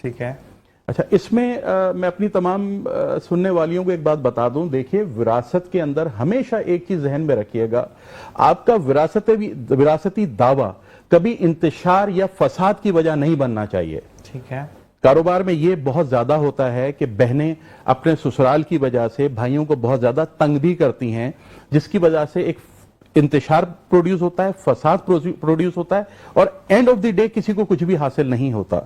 ٹھیک ہے. اچھا اس میں میں اپنی تمام سننے والیوں کو ایک بات بتا دوں. دیکھیے وراثت کے اندر ہمیشہ ایک چیز ذہن میں رکھیے گا, آپ کا وراثتی دعویٰ کبھی انتشار یا فساد کی وجہ نہیں بننا چاہیے. ٹھیک ہے. کاروبار میں یہ بہت زیادہ ہوتا ہے کہ بہنیں اپنے سسرال کی وجہ سے بھائیوں کو بہت زیادہ تنگ بھی کرتی ہیں, جس کی وجہ سے ایک انتشار پروڈیوس ہوتا ہے, فساد پروڈیوس ہوتا ہے, اور اینڈ آف دی ڈے کسی کو کچھ بھی حاصل نہیں ہوتا.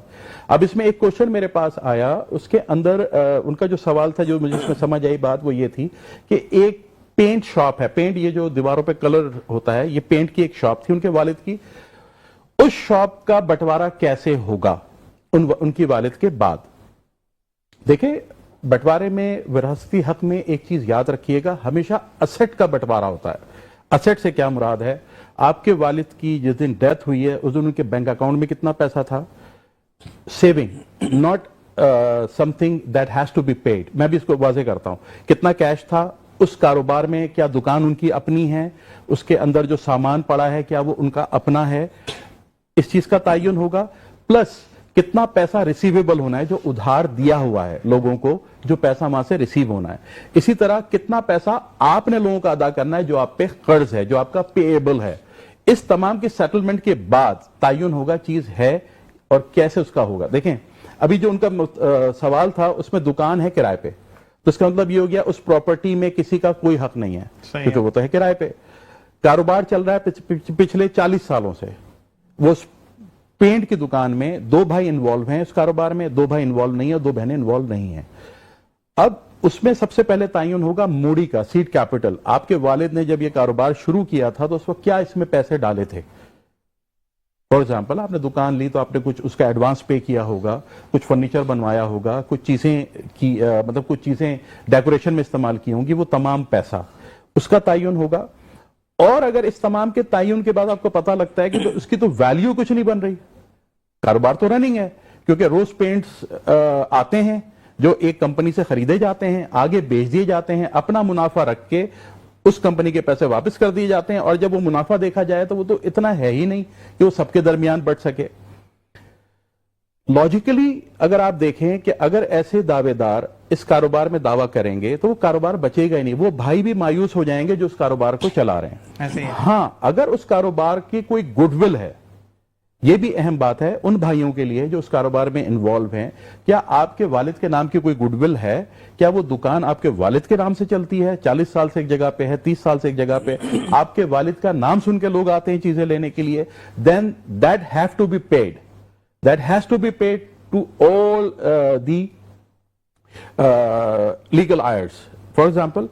اب اس میں ایک کوشچن میرے پاس آیا, اس کے اندر ان کا جو سوال تھا, جو مجھے اس میں سمجھ آئی بات, وہ یہ تھی کہ ایک پینٹ شاپ ہے, پینٹ یہ جو دیواروں پہ کلر ہوتا ہے, یہ پینٹ کی ایک شاپ تھی ان کے والد کی, اس شاپ کا بٹوارا کیسے ہوگا ان کی والد کے بعد. دیکھیں بٹوارے میں وراثتی حق میں ایک چیز یاد رکھیے گا, ہمیشہ اسیٹ کا بٹوارا ہوتا ہے. اسیٹ سے کیا مراد ہے, آپ کے والد کی جس دن ڈیتھ ہوئی ہے اس دن ان کے بینک اکاؤنٹ میں کتنا پیسہ تھا, saving, not something that has to be paid. میں بھی اس کو واضح کرتا ہوں, کتنا کیش تھا اس کاروبار میں, کیا دکان ان کی اپنی ہے, اس کے اندر جو سامان پڑا ہے کیا وہ ان کا اپنا ہے, اس چیز کا تعین ہوگا. پلس کتنا پیسہ ریسیویبل ہونا ہے, جو ادھار دیا ہوا ہے لوگوں کو, جو پیسہ وہاں سے ریسیو ہونا ہے. اسی طرح کتنا پیسہ آپ نے لوگوں کا ادا کرنا ہے جو آپ پہ قرض ہے, جو آپ کا پے ایبل ہے. اس تمام کی سیٹلمنٹ کے بعد تعین ہوگا چیز ہے اور کیسے اس کا ہوگا. دیکھیں ابھی جو ان کا سوال تھا اس میں دکان ہے کرائے پہ, تو اس کا مطلب یہ ہو گیا اس پراپرٹی میں کسی کا کوئی حق نہیں ہے, کیونکہ وہ تو ہے کرائے پہ. کاروبار چل رہا ہے پچھلے 40 سالوں سے, وہ پینٹ کی دکان میں 2 بھائی انوالو ہیں اس کاروبار میں, 2 بھائی انوالو نہیں ہیں, 2 بہنیں انوالو نہیں ہیں. اب اس میں سب سے پہلے تعین ہوگا موڑی کا, سیڈ کیپٹل. آپ کے والد نے جب یہ کاروبار شروع کیا تھا تو اس وقت کیا اس میں پیسے ڈالے تھے. فار ایگزامپل آپ نے دکان لی تو آپ نے کچھ اس کا ایڈوانس پے کیا ہوگا, کچھ فرنیچر بنوایا ہوگا, کچھ چیزیں کی مطلب کچھ چیزیں ڈیکوریشن میں استعمال کی ہوں گی, وہ تمام پیسہ اس کا تعین ہوگا. اور اگر اس تمام کے تعین کے بعد آپ کو پتہ لگتا ہے کہ اس کی تو ویلیو کچھ نہیں بن رہی, کاروبار تو رننگ ہے, کیونکہ روز پینٹس آتے ہیں جو ایک کمپنی سے خریدے جاتے ہیں, آگے بیچ دیے جاتے ہیں, اپنا منافع رکھ کے اس کمپنی کے پیسے واپس کر دیے جاتے ہیں, اور جب وہ منافع دیکھا جائے تو وہ تو اتنا ہے ہی نہیں کہ وہ سب کے درمیان بٹ سکے. لاجیکلی اگر آپ دیکھیں کہ اگر ایسے دعوے دار اس کاروبار میں دعویٰ کریں گے تو وہ کاروبار بچے گا ہی نہیں, وہ بھائی بھی مایوس ہو جائیں گے جو اس کاروبار کو چلا رہے ہیں. ہاں اگر اس کاروبار کی کوئی گڈ ول ہے, یہ بھی اہم بات ہے ان بھائیوں کے لیے جو اس کاروبار میں انوالو ہیں, کیا آپ کے والد کے نام کی کوئی گڈ ول ہے, کیا وہ دکان آپ کے والد کے نام سے چلتی ہے, 40 سال سے ایک جگہ پہ ہے, 30 سال سے ایک جگہ پہ, آپ کے والد کا نام سن کے لوگ آتے ہیں چیزیں لینے کے لیے, then that have to be paid, that has to be paid to all the legal heirs. For example,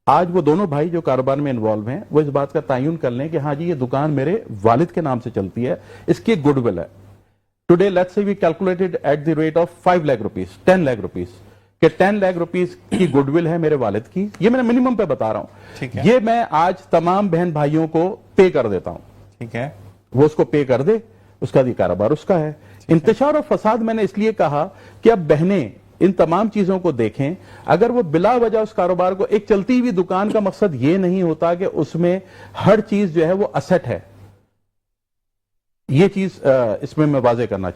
آج وہ دونوں بھائی جو کاروبار میں انوالو ہیں وہ اس بات کا تعین کر لیں کہ ہاں جی یہ دکان میرے والد کے نام سے چلتی ہے, اس کی گڈ ول ہے. Today let's say we calculated at the rate of 5 lakh rupees, 10 lakh rupees, کہ 10 لاکھ روپیز کی گڈ ول ہے میرے والد کی. یہ میں منیمم پہ بتا رہا ہوں, یہ میں آج تمام بہن بھائیوں کو پے کر دیتا ہوں. ٹھیک ہے, وہ اس کو پے کر دے, اس کا کاروبار اس کا ہے. انتشار اور فساد میں نے اس لیے کہا کہ اب بہنیں ان تمام چیزوں کو دیکھیں. اگر وہ بلا وجہ اس کاروبار کو, ایک چلتی ہوئی دکان کا مقصد یہ نہیں ہوتا کہ اس میں ہر چیز جو ہے وہ اسیٹ ہے, یہ چیز اس میں واضح کرنا چاہتا ہوں.